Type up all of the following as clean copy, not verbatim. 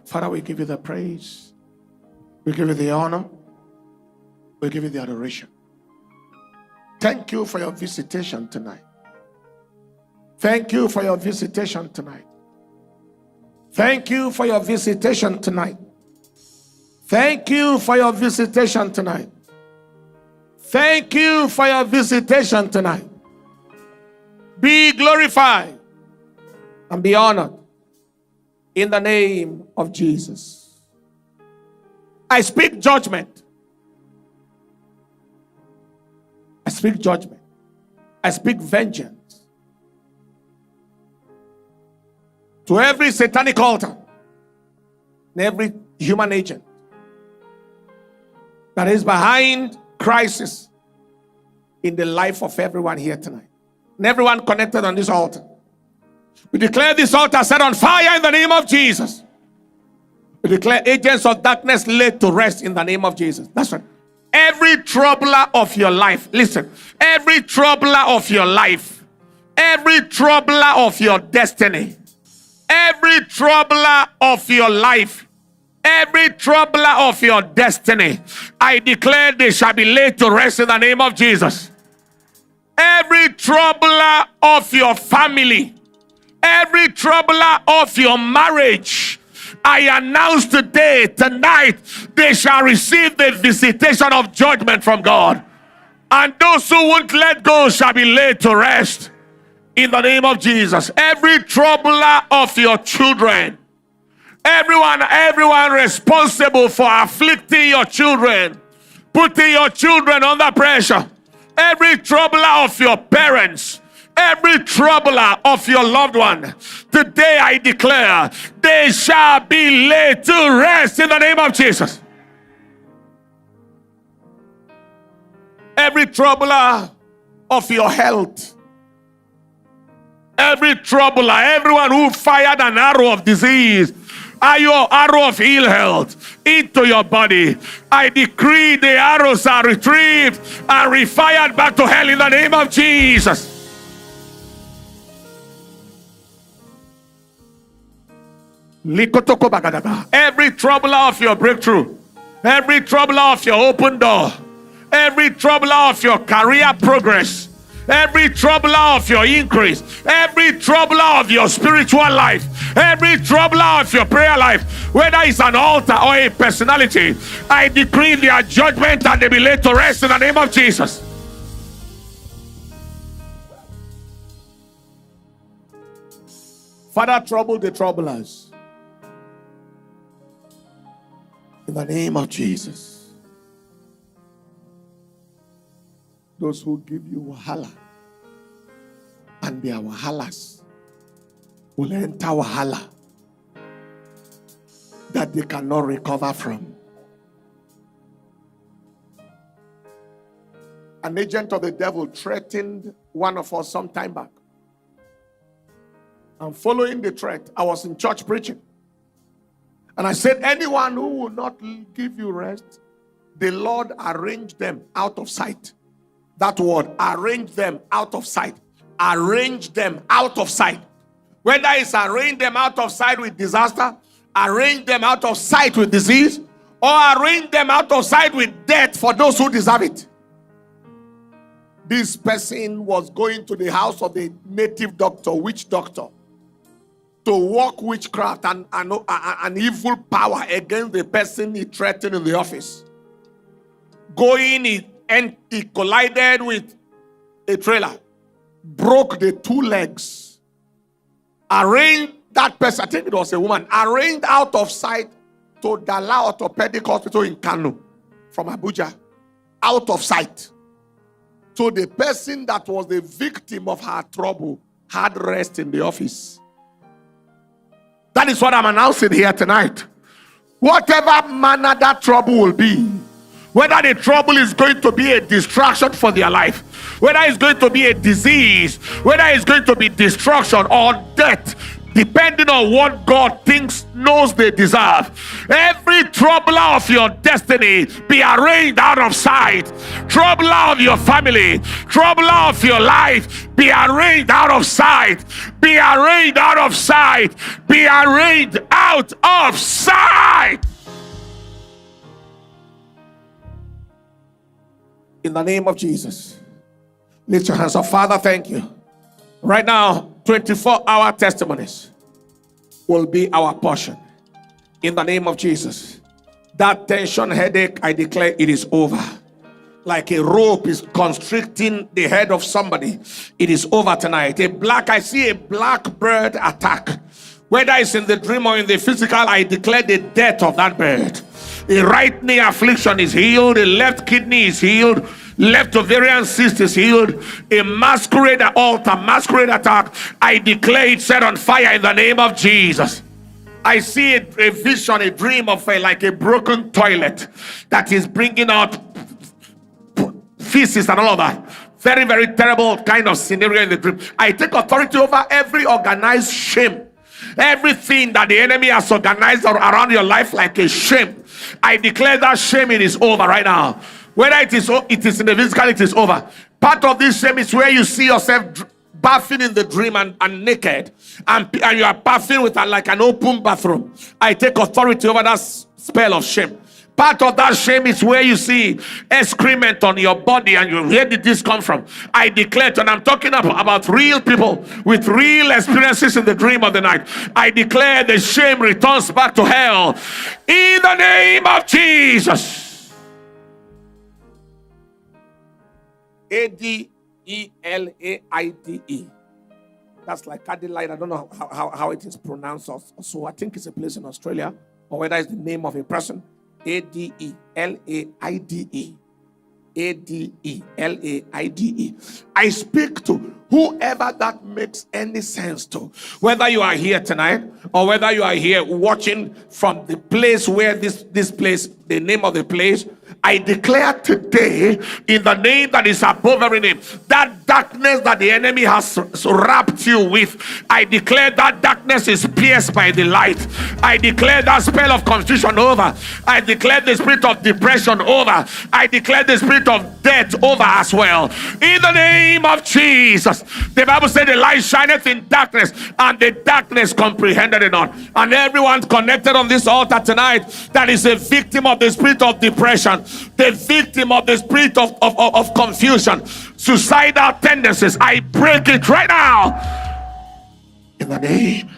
Father, we give you the praise. We give you the honor. We give you the adoration. Thank you for your visitation tonight. Thank you for your visitation tonight. Thank you for your visitation tonight. Thank you for your visitation tonight. Thank you for your visitation tonight. Be glorified and be honored in the name of Jesus. I speak judgment. I speak judgment. I speak vengeance to every satanic altar and every human agent that is behind crisis in the life of everyone here tonight and everyone connected on this altar. We declare this altar set on fire in the name of Jesus. We declare agents of darkness laid to rest in the name of Jesus. That's right. Every troubler of your life, listen, every troubler of your life, every troubler of your destiny, every troubler of your life, every troubler of your destiny, I declare they shall be laid to rest in the name of Jesus. Every troubler of your family, every troubler of your marriage, I announce today, tonight, they shall receive the visitation of judgment from God. And those who won't let go shall be laid to rest in the name of Jesus. Every troubler of your children, everyone responsible for afflicting your children, putting your children under pressure, every troubler of your parents, every troubler of your loved one, today I declare they shall be laid to rest in the name of Jesus. Every troubler of your health, every troubler, everyone who fired an arrow of disease, your arrow of ill health into your body, I decree the arrows are retrieved and refired back to hell in the name of Jesus. Every troubler of your breakthrough, every troubler of your open door, every troubler of your career progress, every troubler of your increase, every troubler of your spiritual life, every troubler of your prayer life, whether it's an altar or a personality, I decree their judgment and they be laid to rest in the name of Jesus. Father, trouble the troublers in the name of Jesus. Those who give you wahala and their wahalas will enter wahala that they cannot recover from. An agent of the devil threatened one of us some time back. And following the threat, I was in church preaching. And I said, anyone who will not give you rest, the Lord arrange them out of sight. That word, arrange them out of sight. Arrange them out of sight. Whether it's arrange them out of sight with disaster, arrange them out of sight with disease, or arrange them out of sight with death for those who deserve it. This person was going to the house of the native doctor, witch doctor, to work witchcraft and an evil power against the person he threatened in the office. Going, he collided with a trailer, broke the two legs, arranged that person, I think it was a woman, arranged out of sight to Dala Orthopedic Hospital in Kano from Abuja, out of sight. So the person that was the victim of her trouble had rest in the office. That is what I'm announcing here tonight. Whatever manner that trouble will be, whether the trouble is going to be a distraction for their life, whether it's going to be a disease, whether it's going to be destruction or death, depending on what God knows they deserve. Every troubler of your destiny be arranged out of sight. Troubler of your family, troubler of your life, be arranged out of sight. Be arranged out of sight. Be arranged out of sight. In the name of Jesus, lift your hands up. Father, thank you. Right now, 24-hour testimonies will be our portion. In the name of Jesus, that tension headache, I declare it is over. Like a rope is constricting the head of somebody, it is over tonight. I see a black bird attack. Whether it's in the dream or in the physical, I declare the death of that bird. A right knee affliction is healed. A left kidney is healed. Left ovarian cyst is healed. A masquerade altar, masquerade attack, I declare it set on fire in the name of Jesus. I see a vision, a dream of like a broken toilet that is bringing out feces and all of that. Very, very terrible kind of scenario in the dream. I take authority over every organized shame. Everything that the enemy has organized around your life like a shame, I declare that shame, it is over right now. Whether it is in the physical, it is over. Part of this shame is where you see yourself bathing in the dream and naked, and you are bathing with like an open bathroom. I take authority over that spell of shame. Part of that shame is where you see excrement on your body and you, where did this come from? I declare, and I'm talking about real people with real experiences in the dream of the night. I declare the shame returns back to hell in the name of Jesus. Adelaide. That's like Adelaide. I don't know how it is pronounced. So I think it's a place in Australia, or whether it's the name of a person. Adelaide. Adelaide. I speak to whoever that makes any sense to. Whether you are here tonight or whether you are here watching from the place where this place, the name of the place, I declare today in the name that is above every name, that darkness that the enemy has wrapped you with, I declare that darkness is pierced by the light. I declare that spell of confusion over. I declare the spirit of depression over. I declare the spirit of death over as well. In the name of Jesus. The Bible said the light shineth in darkness, and the darkness comprehended it not. And everyone connected on this altar tonight that is a victim of the spirit of depression, the victim of the spirit of confusion, suicidal tendencies, I break it right now in the name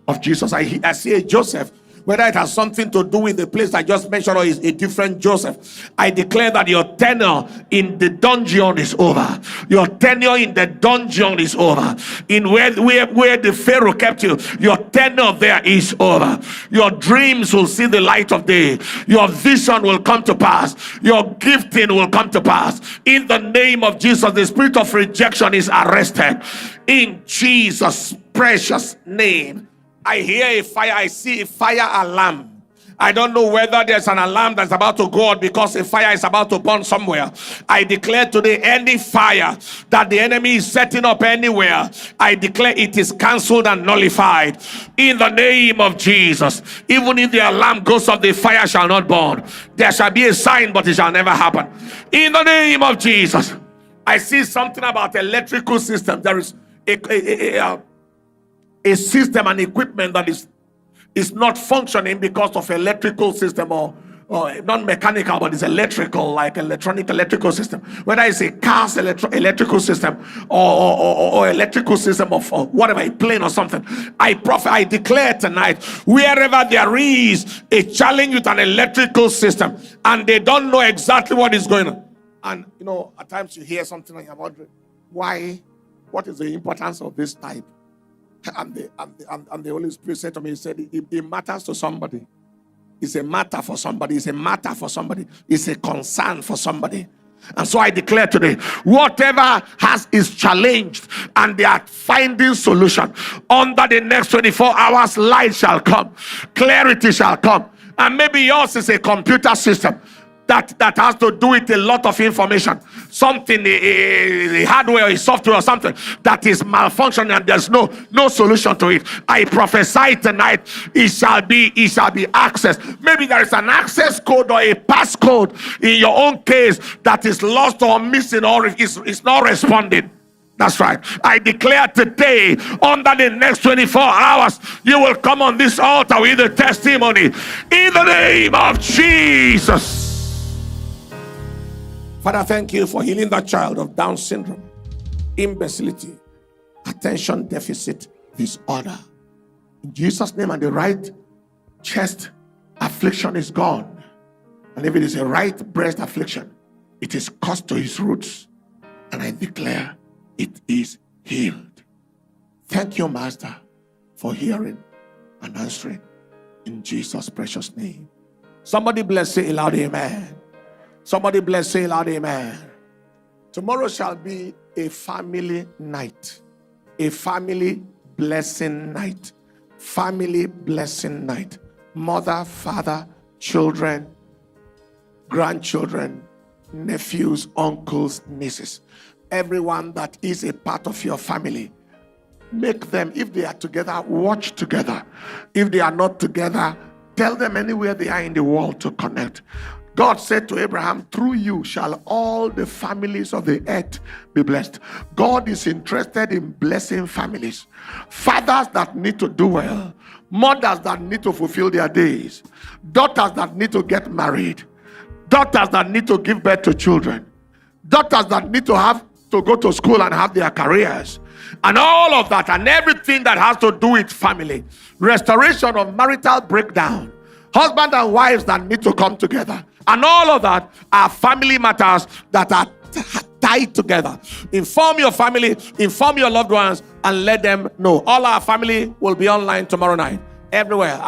of Jesus. I see a Joseph. Whether it has something to do with the place I just mentioned or is a different Joseph, I declare that your tenure in the dungeon is over. Your tenure in the dungeon is over. In where the Pharaoh kept you, your tenure there is over. Your dreams will see the light of day. Your vision will come to pass. Your gifting will come to pass. In the name of Jesus, the spirit of rejection is arrested. In Jesus' precious name. I hear a fire, I see a fire alarm. I don't know whether there's an alarm that's about to go out because a fire is about to burn somewhere. I declare today, any fire that the enemy is setting up anywhere, I declare it is cancelled and nullified in the name of Jesus. Even if the alarm goes off, the fire shall not burn. There shall be a sign, but it shall never happen. In the name of Jesus. I see something about electrical system. There is a system and equipment that is not functioning because of electrical system or not mechanical, but it's electrical, like electrical system. Whether it's a car's electrical system or electrical system of whatever, a plane or something. I declare tonight, wherever there is a challenge with an electrical system and they don't know exactly what is going on. And you know, at times you hear something and you're wondering, why? What is the importance of this type? And the Holy Spirit said to me, he said, it matters to somebody. It's a matter for somebody. It's a matter for somebody. It's a concern for somebody. And so I declare today, whatever is challenged and they are finding solution, under the next 24 hours, light shall come. Clarity shall come. And maybe yours is a computer system. that has to do with a lot of information, something, a hardware or a software or something that is malfunctioning and there's no solution to it, I prophesy tonight, it shall be accessed. Maybe there is an access code or a passcode in your own case that is lost or missing or is not responding. That's right. I declare today, under the next 24 hours, you will come on this altar with a testimony in the name of Jesus. Father, thank you for healing that child of Down syndrome, imbecility, attention deficit disorder. In Jesus' name, and the right chest affliction is gone. And if it is a right breast affliction, it is cut to his roots. And I declare it is healed. Thank you, Master, for hearing and answering in Jesus' precious name. Somebody bless, say aloud, amen. Somebody bless, say aloud, amen. Tomorrow shall be a family night, a family blessing night, family blessing night. Mother, father, children, grandchildren, nephews, uncles, nieces. Everyone that is a part of your family, make them, if they are together, watch together. If they are not together, tell them anywhere they are in the world to connect. God said to Abraham, through you shall all the families of the earth be blessed. God is interested in blessing families. Fathers that need to do well, mothers that need to fulfill their days, daughters that need to get married, daughters that need to give birth to children, daughters that need to go to school and have their careers, and all of that, and everything that has to do with family, restoration of marital breakdown, husband and wives that need to come together, and all of that are family matters that are tied together. Inform your family, inform your loved ones, and let them know. All our family will be online tomorrow night, everywhere.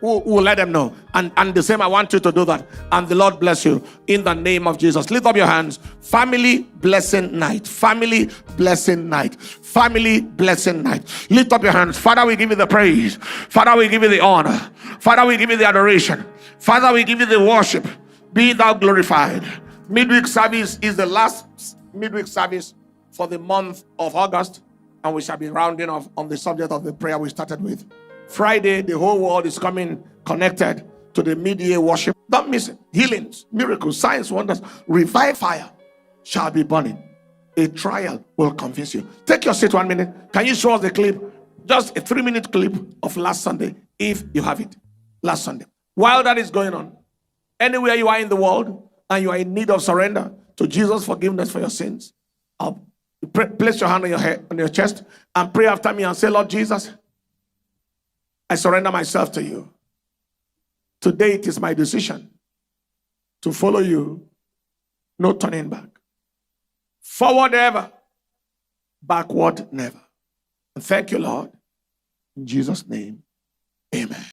We'll let them know. And the same, I want you to do that. And the Lord bless you in the name of Jesus. Lift up your hands. Family blessing night. Family blessing night. Family blessing night. Lift up your hands. Father, we give you the praise. Father, we give you the honor. Father, we give you the adoration. Father, we give you the worship. Be thou glorified. Midweek service is the last midweek service for the month of August. And we shall be rounding off on the subject of the prayer we started with. Friday, the whole world is coming connected to the midday worship. Don't miss it. Healings, miracles, signs, wonders, revive fire shall be burning. A trial will convince you. Take your seat 1 minute. Can you show us the clip? Just a 3-minute clip of last Sunday, if you have it. Last Sunday. While that is going on, anywhere you are in the world and you are in need of surrender to Jesus' forgiveness for your sins, place your hand on your head, on your chest, and pray after me and say, Lord Jesus, I surrender myself to you. Today it is my decision to follow you. No turning back. Forward ever, backward never. And thank you, Lord. In Jesus' name, amen.